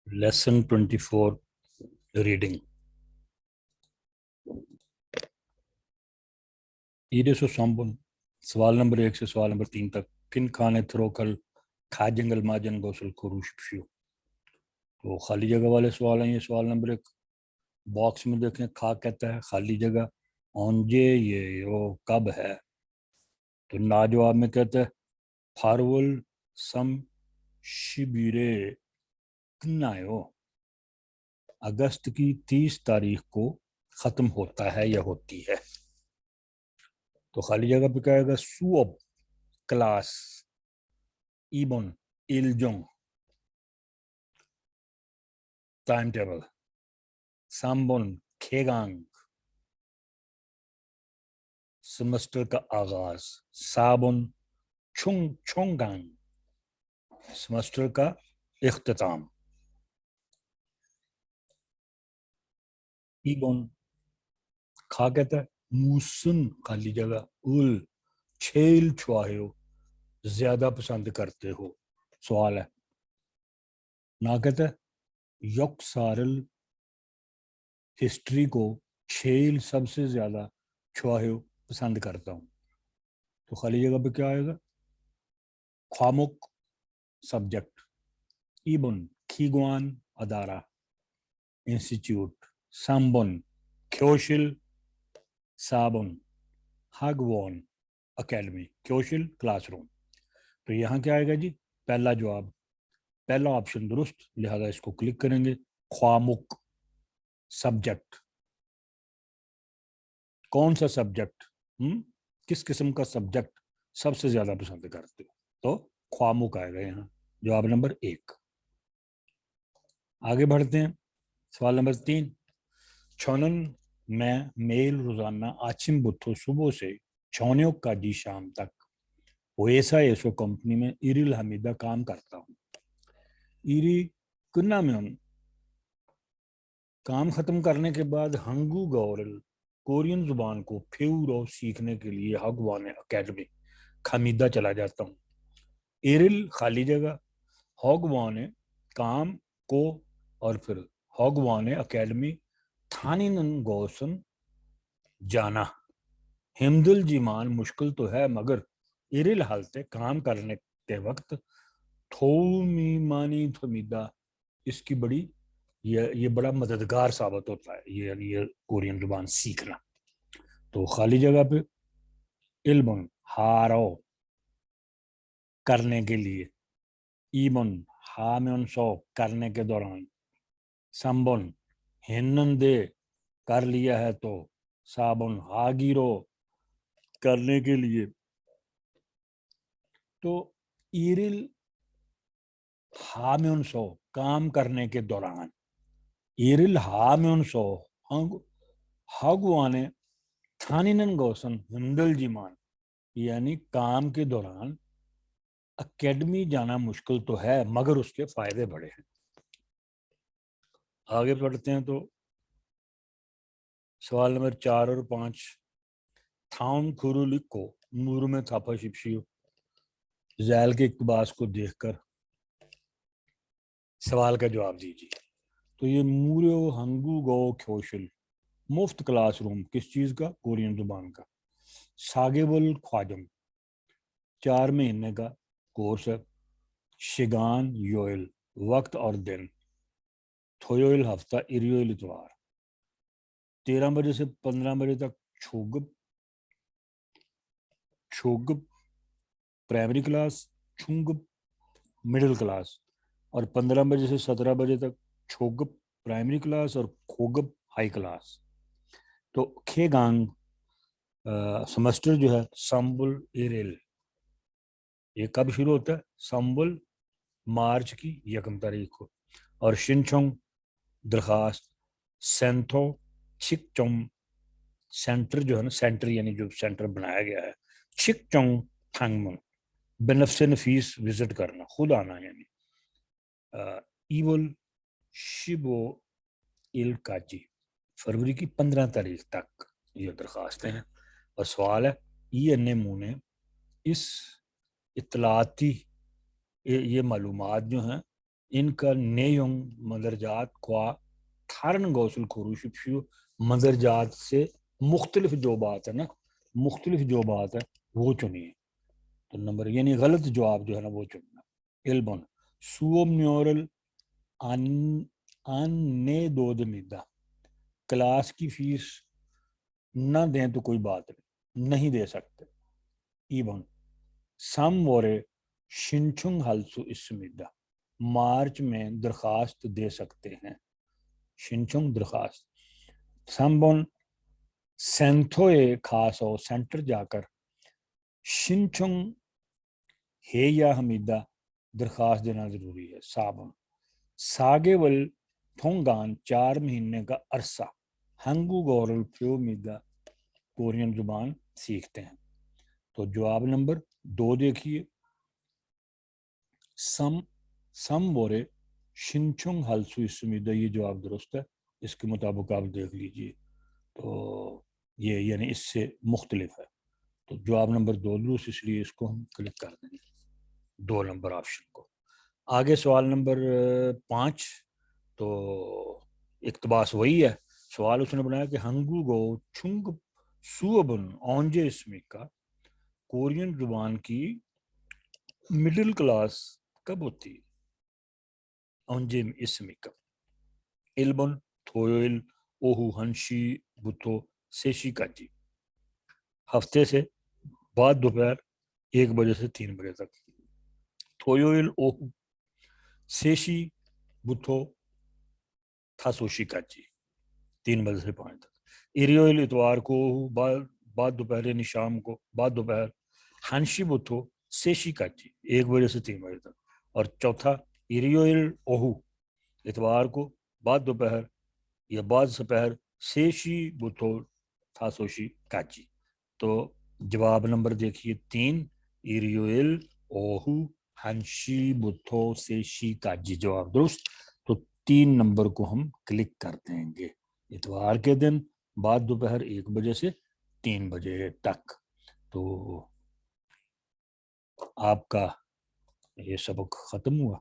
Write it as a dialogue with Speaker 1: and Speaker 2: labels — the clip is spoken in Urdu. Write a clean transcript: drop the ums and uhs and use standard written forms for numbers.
Speaker 1: لیسن 24 ریڈنگ ایرے سو سامبن سوال نمبر 1 سے سوال نمبر 3 تک کن کھانے تھروکل کھا جنگل ماجن گوسل خروش پشیو. تو خالی جگہ والے سوال ہیں. یہ سوال نمبر 1 باکس میں دیکھیں کھا کہتا ہے خالی جگہ اونجے یہ کب ہے. تو نا جواب میں کہتا ہے فارول سم شبیرے کنایو اگست کی 30 تاریخ کو ختم ہوتا ہے یا ہوتی ہے. تو خالی جگہ پہ کہے گا سوب کلاس ایبن ایلجنگ ٹائم ٹیبل سامبن کھیگانگ سمسٹر کا آغاز سابن چھونگانگ سمسٹر کا اختتام. ایبن کھا کہتا ہے موسن خالی جگہ اول چھیل چھواہو زیادہ پسند کرتے ہو. سوال ہے نا کہتا ہے یک سارل ہسٹری کو چھیل سب سے زیادہ چھواہو پسند کرتا ہوں. تو خالی جگہ پہ کیا آئے گا خوامک سبجیکٹ ایبن کھیگوان ادارہ انسٹیٹیوٹ سامبن کیوشل سابن ہاگوان اکیڈمی کیوشل کلاس روم. تو یہاں کیا آئے گا جی پہلا جواب پہلا آپشن درست لہذا اس کو کلک کریں گے. خوامک سبجیکٹ کون سا سبجیکٹ کس قسم کا سبجیکٹ سب سے زیادہ پسند کرتے ہو تو خوامک آئے گا یہاں جواب نمبر 1. آگے بڑھتے ہیں سوال نمبر 3 چھونن میں میل روزانہ آچم بتھو صبح سے چھونیوں کا جی شام تک ویسا ایسو کمپنی میں ایریل حمیدہ کام کرتا ہوں. ایری کنہ میں کام ختم کرنے کے بعد ہنگو گورل کورین زبان کو پھیورو سیکھنے کے لیے ہگوانے اکیڈمی خمیدہ چلا جاتا ہوں. ایرل خالی جگہ ہگوانے کام کو اور پھر ہگوانے اکیڈمی تھانینن گوسن جانا. ہمدل جیمان مشکل تو ہے مگر ایرل حالتے کام کرنے کے وقت تھومی مانی تھمیدہ اس کی بڑی یہ بڑا مددگار ثابت ہوتا ہے یہ کورین زبان سیکھنا. تو خالی جگہ پہ علم ہارو کرنے کے لیے ایمن ہامن سو کرنے کے دوران سمبن ہنن دے کر لیا ہے تو سابن ہاگیرو کرنے کے لیے. تو ایرل ہامن سو کام کرنے کے دوران ایرل ہامن سو ہگوانے تھانینن گوسن ہندل جیمان یعنی کام کے دوران اکیڈمی جانا مشکل تو ہے مگر اس کے فائدے بڑے ہیں. آگے بڑھتے ہیں تو سوال نمبر 4 اور 5 تھاؤن کھرولک کو مور میں تھاپا شپشیو زیل کے اقتباس کو دیکھ کر سوال کا جواب دیجیے. تو یہ موریو ہنگو گو کھوشل مفت کلاس روم کس چیز کا کورین زبان کا. ساگیبل خواجم 4 مہینے کا کورس ہے. شگان یوئل وقت اور دن تھویوئل ہفتہ ایریوئل اتوار 13 بجے سے 15 بجے تک چھوگب پرائمری کلاس چھنگب مڈل کلاس اور 15 بجے سے 17 بجے تک چھوگب پرائمری کلاس اور کھوگب ہائی کلاس. تو کھیگانگ سمسٹر جو ہے سامبل ایریل یہ کب شروع ہوتا ہے سامبل مارچ کی 1 تاریخ کو اور شنچونگ درخواست سینتھو چھک چونگ سینٹر جو ہے نا سینٹر یعنی جو سینٹر بنایا گیا ہے چھک چونگ تھانگمن بنفس نفیس وزٹ کرنا خود آنا یعنی ایول شبو الکاچی فروری کی 15 تاریخ تک یہ درخواستیں ہیں. اور سوال ہے ای این ایم نے اس اطلاعاتی یہ معلومات جو ہیں ان کا نیونگ مدرجات خواہ تھارن غوث الخروش فیو مدرجات سے مختلف جو بات ہے نا، مختلف جو بات ہے وہ چنیے. تو نمبر یعنی غلط جواب جو ہے نا وہ چننا. علبن سوم نیورل آنے دو دمیدہ، کلاس کی فیس نہ دیں تو کوئی بات نہیں دے سکتے. ایبن سم وورے شنچنگ ہلسو اسمیدہ، مارچ میں درخواست دے سکتے ہیں. شنچنگ درخواست. سمبن سینتھوئے خاص ہو سینٹر جا کر شنچنگ ہے یا حمیدہ درخواست دینا ضروری ہے. صابن ساگے ول تھونگان 4 مہینے کا عرصہ ہنگو گورل پیو میدہ کورین زبان سیکھتے ہیں. تو جواب نمبر 2 دیکھیے، سم وورے شنچنگ ہلسو اسمیدہ، یہ جواب درست ہے. اس کے مطابق آپ دیکھ لیجئے تو یہ یعنی اس سے مختلف ہے. تو جواب نمبر 2 درست، اس لیے اس کو ہم کلک کر دیں گے 2 نمبر آپشن کو. آگے سوال نمبر 5. تو اقتباس وہی ہے. سوال اس نے بنایا کہ ہنگو گو چھنگ سوبن اونجے اسمی کا کورین زبان کی مڈل کلاس کب ہوتی ہے؟ اونجے اسمی کا. علبن تھویل اوہو ہنشی بتو سیشی کاجی، ہفتے سے بعد دوپہر 1 بجے سے 3 بجے تک. تھویل اوہو سیشی بتو تھاسوشی کاجی 3 بجے سے 5 تک. ایریوئل اتوار کو بعد دوپہر یعنی شام کو بعد دوپہر. ہنشی بتو سیشی کاجی 1 بجے سے 3 بجے تک. اور چوتھا ایریوئل اوہو اتوار کو بعد دوپہر یا بعد سپہر سیشی بتو تھاسوشی کاجی. تو جواب نمبر دیکھیے 3 ایریوئل اوہو ہنشی بتو سیشی کاجی جواب درست. تو 3 نمبر کو ہم کلک کر دیں گے. اتوار کے دن بعد دوپہر 1 بجے سے 3 بجے تک. تو آپ کا یہ سبق ختم ہوا.